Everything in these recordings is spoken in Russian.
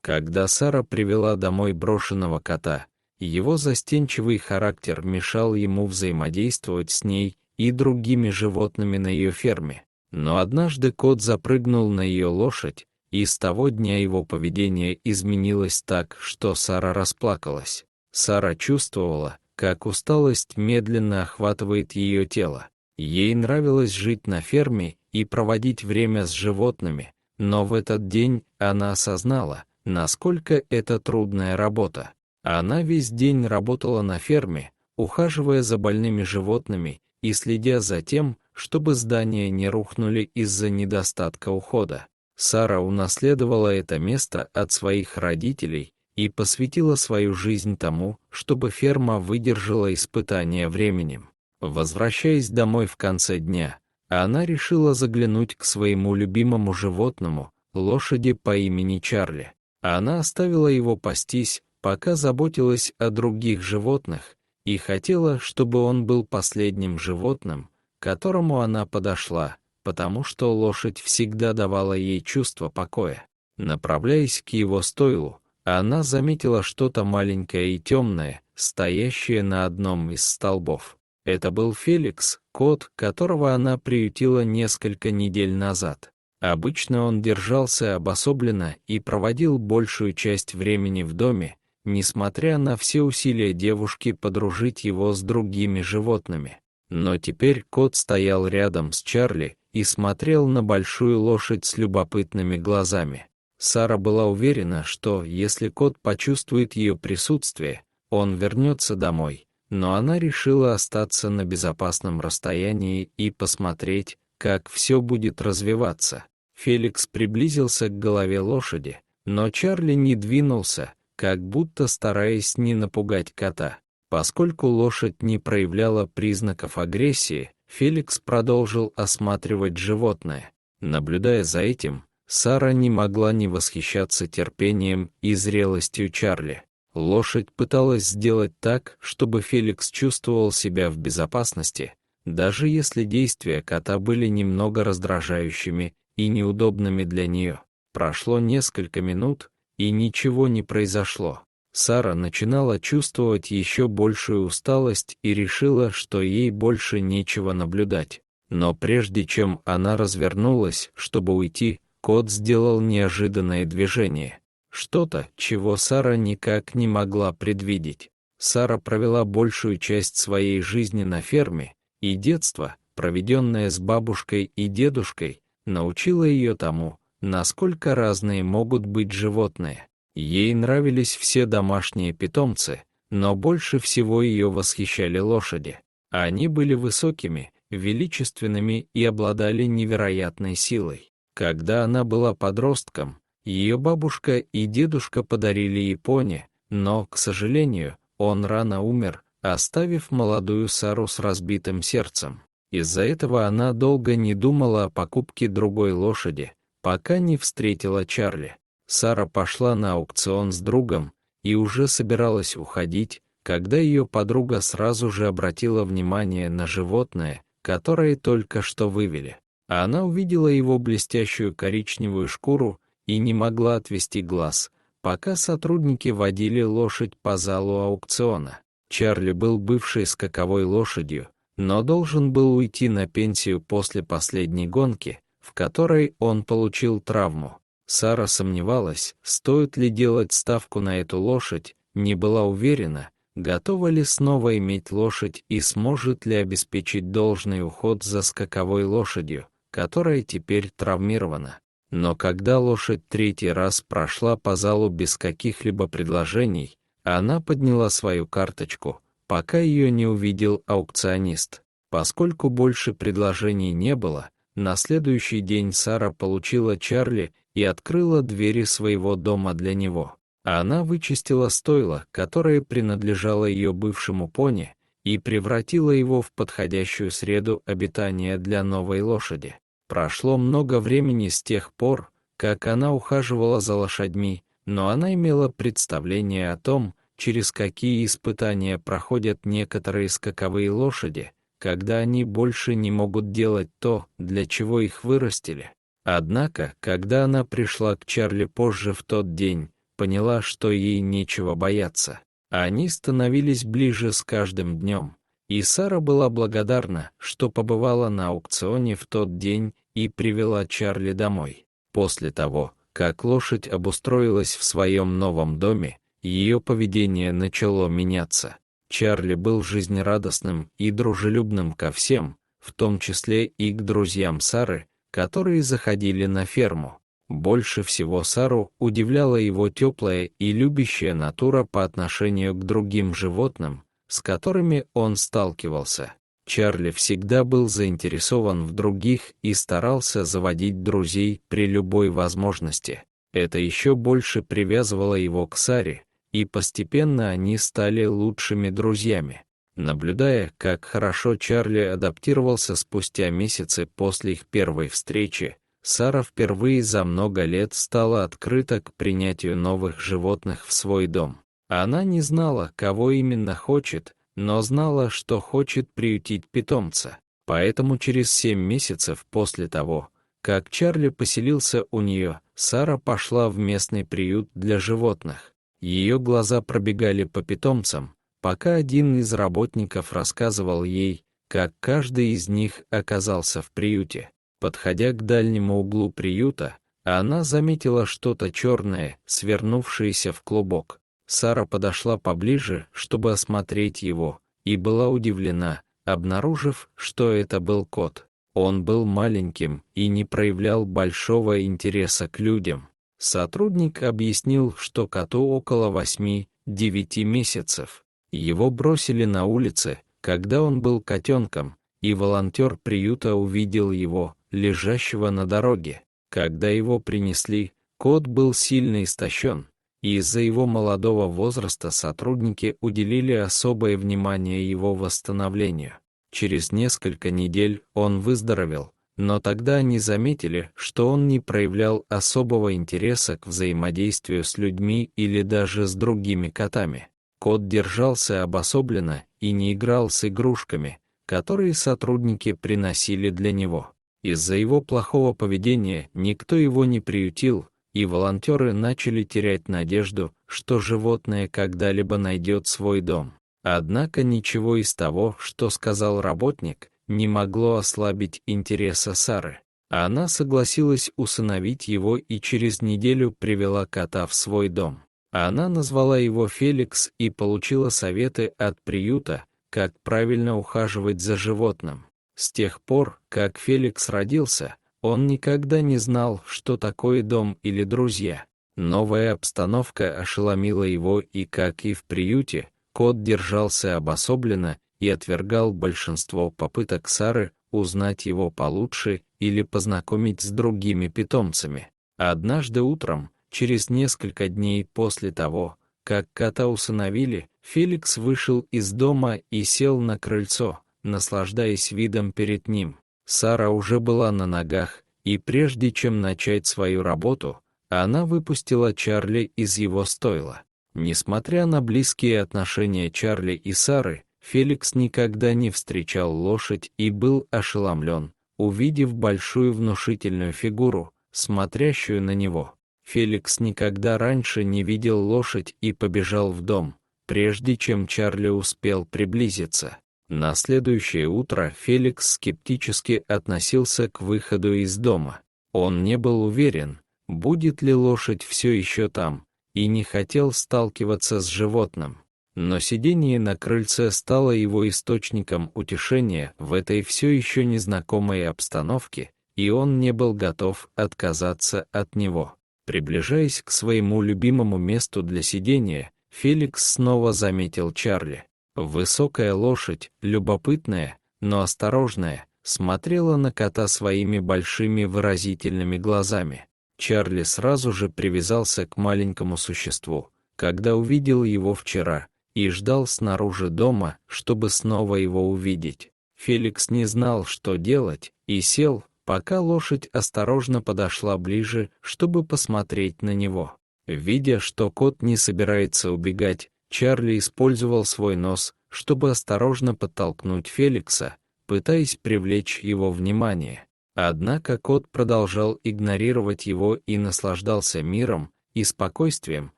Когда Сара привела домой брошенного кота, его застенчивый характер мешал ему взаимодействовать с ней и другими животными на ее ферме. Но однажды кот запрыгнул на ее лошадь, и с того дня его поведение изменилось так, что Сара расплакалась. Сара чувствовала, как усталость медленно охватывает ее тело. Ей нравилось жить на ферме и проводить время с животными, но в этот день она осознала, насколько это трудная работа. Она весь день работала на ферме, ухаживая за больными животными и следя за тем, чтобы здания не рухнули из-за недостатка ухода. Сара унаследовала это место от своих родителей и посвятила свою жизнь тому, чтобы ферма выдержала испытания временем. Возвращаясь домой в конце дня, она решила заглянуть к своему любимому животному, лошади по имени Чарли. Она оставила его пастись, пока заботилась о других животных, и хотела, чтобы он был последним животным, к которому она подошла, потому что лошадь всегда давала ей чувство покоя. Направляясь к его стойлу, она заметила что-то маленькое и темное, стоящее на одном из столбов. Это был Феликс, кот, которого она приютила несколько недель назад. Обычно он держался обособленно и проводил большую часть времени в доме, несмотря на все усилия девушки подружить его с другими животными. Но теперь кот стоял рядом с Чарли и смотрел на большую лошадь с любопытными глазами. Сара была уверена, что, если кот почувствует ее присутствие, он вернется домой, но она решила остаться на безопасном расстоянии и посмотреть, как все будет развиваться. Феликс приблизился к голове лошади, но Чарли не двинулся, как будто стараясь не напугать кота. Поскольку лошадь не проявляла признаков агрессии, Феликс продолжил осматривать животное. Наблюдая за этим, Сара не могла не восхищаться терпением и зрелостью Чарли. Лошадь пыталась сделать так, чтобы Феликс чувствовал себя в безопасности, даже если действия кота были немного раздражающими и неудобными для нее. Прошло несколько минут, и ничего не произошло. Сара начинала чувствовать еще большую усталость и решила, что ей больше нечего наблюдать. Но прежде чем она развернулась, чтобы уйти, кот сделал неожиданное движение. Что-то, чего Сара никак не могла предвидеть. Сара провела большую часть своей жизни на ферме, и детство, проведенное с бабушкой и дедушкой, научило ее тому, насколько разные могут быть животные. Ей нравились все домашние питомцы, но больше всего ее восхищали лошади. Они были высокими, величественными и обладали невероятной силой. Когда она была подростком, ее бабушка и дедушка подарили ей пони, но, к сожалению, он рано умер, оставив молодую Сару с разбитым сердцем. Из-за этого она долго не думала о покупке другой лошади, пока не встретила Чарли. Сара пошла на аукцион с другом и уже собиралась уходить, когда ее подруга сразу же обратила внимание на животное, которое только что вывели. Она увидела его блестящую коричневую шкуру и не могла отвести глаз, пока сотрудники водили лошадь по залу аукциона. Чарли был бывшей скаковой лошадью, но должен был уйти на пенсию после последней гонки, в которой он получил травму. Сара сомневалась, стоит ли делать ставку на эту лошадь, не была уверена, готова ли снова иметь лошадь и сможет ли обеспечить должный уход за скаковой лошадью, которая теперь травмирована. Но когда лошадь третий раз прошла по залу без каких-либо предложений, она подняла свою карточку, пока ее не увидел аукционист. Поскольку больше предложений не было, на следующий день Сара получила Чарли и открыла двери своего дома для него. Она вычистила стойло, которое принадлежало ее бывшему пони, и превратила его в подходящую среду обитания для новой лошади. Прошло много времени с тех пор, как она ухаживала за лошадьми, но она имела представление о том, через какие испытания проходят некоторые скаковые лошади, когда они больше не могут делать то, для чего их вырастили. Однако, когда она пришла к Чарли позже в тот день, поняла, что ей нечего бояться. Они становились ближе с каждым днем, и Сара была благодарна, что побывала на аукционе в тот день и привела Чарли домой. После того, как лошадь обустроилась в своем новом доме, ее поведение начало меняться. Чарли был жизнерадостным и дружелюбным ко всем, в том числе и к друзьям Сары, которые заходили на ферму. Больше всего Сару удивляла его теплая и любящая натура по отношению к другим животным, с которыми он сталкивался. Чарли всегда был заинтересован в других и старался заводить друзей при любой возможности. Это еще больше привязывало его к Саре, и постепенно они стали лучшими друзьями. Наблюдая, как хорошо Чарли адаптировался спустя месяцы после их первой встречи, Сара впервые за много лет стала открыта к принятию новых животных в свой дом. Она не знала, кого именно хочет, но знала, что хочет приютить питомца. Поэтому через 7 месяцев после того, как Чарли поселился у нее, Сара пошла в местный приют для животных. Ее глаза пробегали по питомцам, пока один из работников рассказывал ей, как каждый из них оказался в приюте. Подходя к дальнему углу приюта, она заметила что-то черное, свернувшееся в клубок. Сара подошла поближе, чтобы осмотреть его, и была удивлена, обнаружив, что это был кот. Он был маленьким и не проявлял большого интереса к людям. Сотрудник объяснил, что коту около 8-9 месяцев. Его бросили на улице, когда он был котенком, и волонтер приюта увидел его, лежащего на дороге. Когда его принесли, кот был сильно истощен, и из-за его молодого возраста сотрудники уделили особое внимание его восстановлению. Через несколько недель он выздоровел, но тогда они заметили, что он не проявлял особого интереса к взаимодействию с людьми или даже с другими котами. Кот держался обособленно и не играл с игрушками, которые сотрудники приносили для него. Из-за его плохого поведения никто его не приютил, и волонтеры начали терять надежду, что животное когда-либо найдет свой дом. Однако ничего из того, что сказал работник, не могло ослабить интереса Сары. Она согласилась усыновить его и через неделю привела кота в свой дом. Она назвала его Феликс и получила советы от приюта, как правильно ухаживать за животным. С тех пор, как Феликс родился, он никогда не знал, что такое дом или друзья. Новая обстановка ошеломила его, и, как и в приюте, кот держался обособленно и отвергал большинство попыток Сары узнать его получше или познакомить с другими питомцами. Однажды утром, через несколько дней после того, как кота усыновили, Феликс вышел из дома и сел на крыльцо, наслаждаясь видом перед ним. Сара уже была на ногах, и прежде чем начать свою работу, она выпустила Чарли из его стойла. Несмотря на близкие отношения Чарли и Сары, Феликс никогда не встречал лошадь и был ошеломлен, увидев большую внушительную фигуру, смотрящую на него. Феликс никогда раньше не видел лошадь и побежал в дом, прежде чем Чарли успел приблизиться. На следующее утро Феликс скептически относился к выходу из дома. Он не был уверен, будет ли лошадь все еще там, и не хотел сталкиваться с животным. Но сидение на крыльце стало его источником утешения в этой все еще незнакомой обстановке, и он не был готов отказаться от него. Приближаясь к своему любимому месту для сидения, Феликс снова заметил Чарли. Высокая лошадь, любопытная, но осторожная, смотрела на кота своими большими выразительными глазами. Чарли сразу же привязался к маленькому существу, когда увидел его вчера, и ждал снаружи дома, чтобы снова его увидеть. Феликс не знал, что делать, и сел, пока лошадь осторожно подошла ближе, чтобы посмотреть на него. Видя, что кот не собирается убегать, Чарли использовал свой нос, чтобы осторожно подтолкнуть Феликса, пытаясь привлечь его внимание. Однако кот продолжал игнорировать его и наслаждался миром и спокойствием,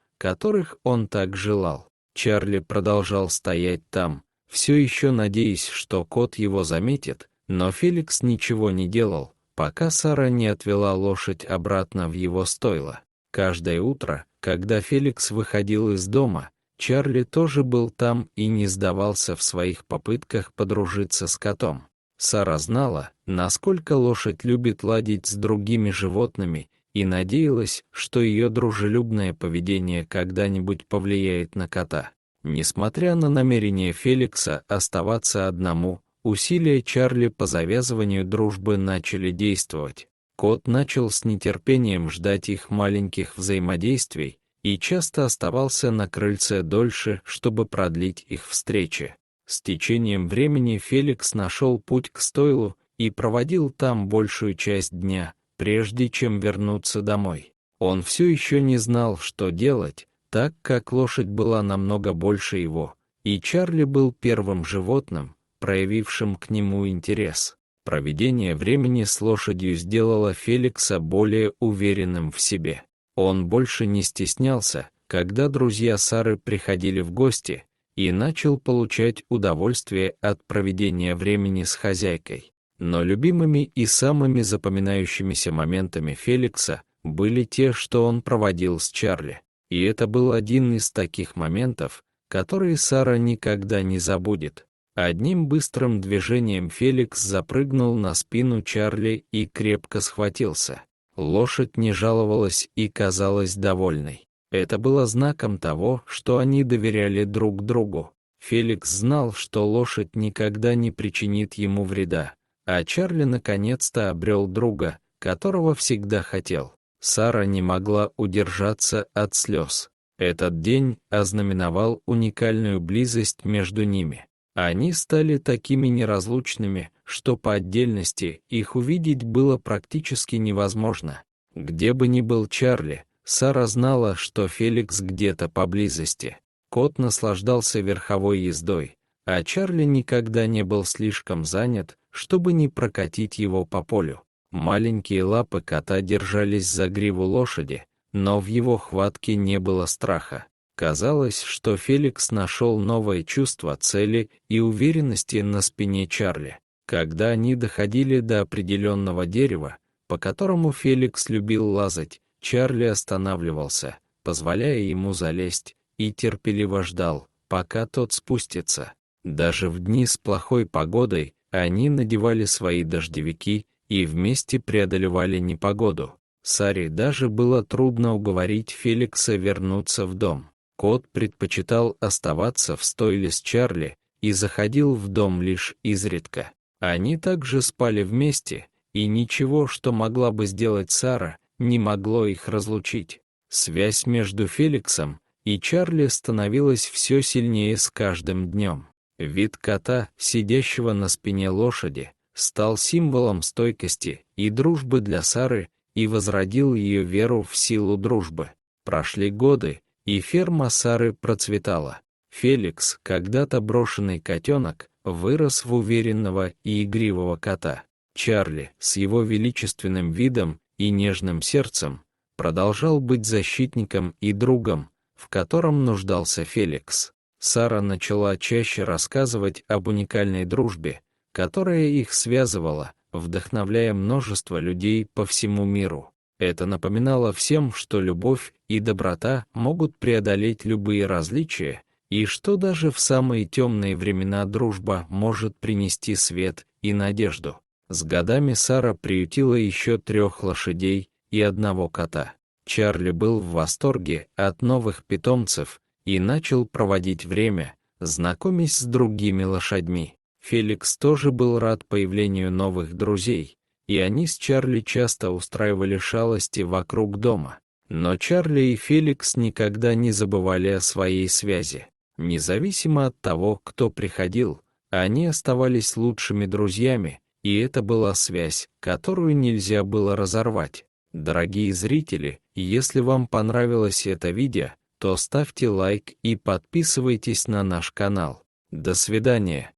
которых он так желал. Чарли продолжал стоять там, все еще надеясь, что кот его заметит, но Феликс ничего не делал, пока Сара не отвела лошадь обратно в его стойло. Каждое утро, когда Феликс выходил из дома, Чарли тоже был там и не сдавался в своих попытках подружиться с котом. Сара знала, насколько лошадь любит ладить с другими животными, и надеялась, что ее дружелюбное поведение когда-нибудь повлияет на кота. Несмотря на намерение Феликса оставаться одному, усилия Чарли по завязыванию дружбы начали действовать. Кот начал с нетерпением ждать их маленьких взаимодействий и часто оставался на крыльце дольше, чтобы продлить их встречи. С течением времени Феликс нашел путь к стойлу и проводил там большую часть дня, прежде чем вернуться домой. Он все еще не знал, что делать, так как лошадь была намного больше его, и Чарли был первым животным, проявившим к нему интерес. Проведение времени с лошадью сделало Феликса более уверенным в себе. Он больше не стеснялся, когда друзья Сары приходили в гости, и начал получать удовольствие от проведения времени с хозяйкой. Но любимыми и самыми запоминающимися моментами Феликса были те, что он проводил с Чарли. И это был один из таких моментов, которые Сара никогда не забудет. Одним быстрым движением Феликс запрыгнул на спину Чарли и крепко схватился. Лошадь не жаловалась и казалась довольной. Это было знаком того, что они доверяли друг другу. Феликс знал, что лошадь никогда не причинит ему вреда, а Чарли наконец-то обрел друга, которого всегда хотел. Сара не могла удержаться от слез. Этот день ознаменовал уникальную близость между ними. Они стали такими неразлучными, что по отдельности их увидеть было практически невозможно. Где бы ни был Чарли, Сара знала, что Феликс где-то поблизости. Кот наслаждался верховой ездой, а Чарли никогда не был слишком занят, чтобы не прокатить его по полю. Маленькие лапы кота держались за гриву лошади, но в его хватке не было страха. Казалось, что Феликс нашел новое чувство цели и уверенности на спине Чарли. Когда они доходили до определенного дерева, по которому Феликс любил лазать, Чарли останавливался, позволяя ему залезть, и терпеливо ждал, пока тот спустится. Даже в дни с плохой погодой они надевали свои дождевики и вместе преодолевали непогоду. Саре даже было трудно уговорить Феликса вернуться в дом. Кот предпочитал оставаться в стойле с Чарли и заходил в дом лишь изредка. Они также спали вместе, и ничего, что могла бы сделать Сара, не могло их разлучить. Связь между Феликсом и Чарли становилась все сильнее с каждым днем. Вид кота, сидящего на спине лошади, стал символом стойкости и дружбы для Сары и возродил ее веру в силу дружбы. Прошли годы, и ферма Сары процветала. Феликс, когда-то брошенный котенок, вырос в уверенного и игривого кота. Чарли, с его величественным видом и нежным сердцем, продолжал быть защитником и другом, в котором нуждался Феликс. Сара начала чаще рассказывать об уникальной дружбе, которая их связывала, вдохновляя множество людей по всему миру. Это напоминало всем, что любовь и доброта могут преодолеть любые различия, и что даже в самые темные времена дружба может принести свет и надежду. С годами Сара приютила еще 3 лошадей и 1 кота. Чарли был в восторге от новых питомцев и начал проводить время, знакомясь с другими лошадьми. Феликс тоже был рад появлению новых друзей, и они с Чарли часто устраивали шалости вокруг дома. Но Чарли и Феликс никогда не забывали о своей связи. Независимо от того, кто приходил, они оставались лучшими друзьями, и это была связь, которую нельзя было разорвать. Дорогие зрители, если вам понравилось это видео, то ставьте лайк и подписывайтесь на наш канал. До свидания.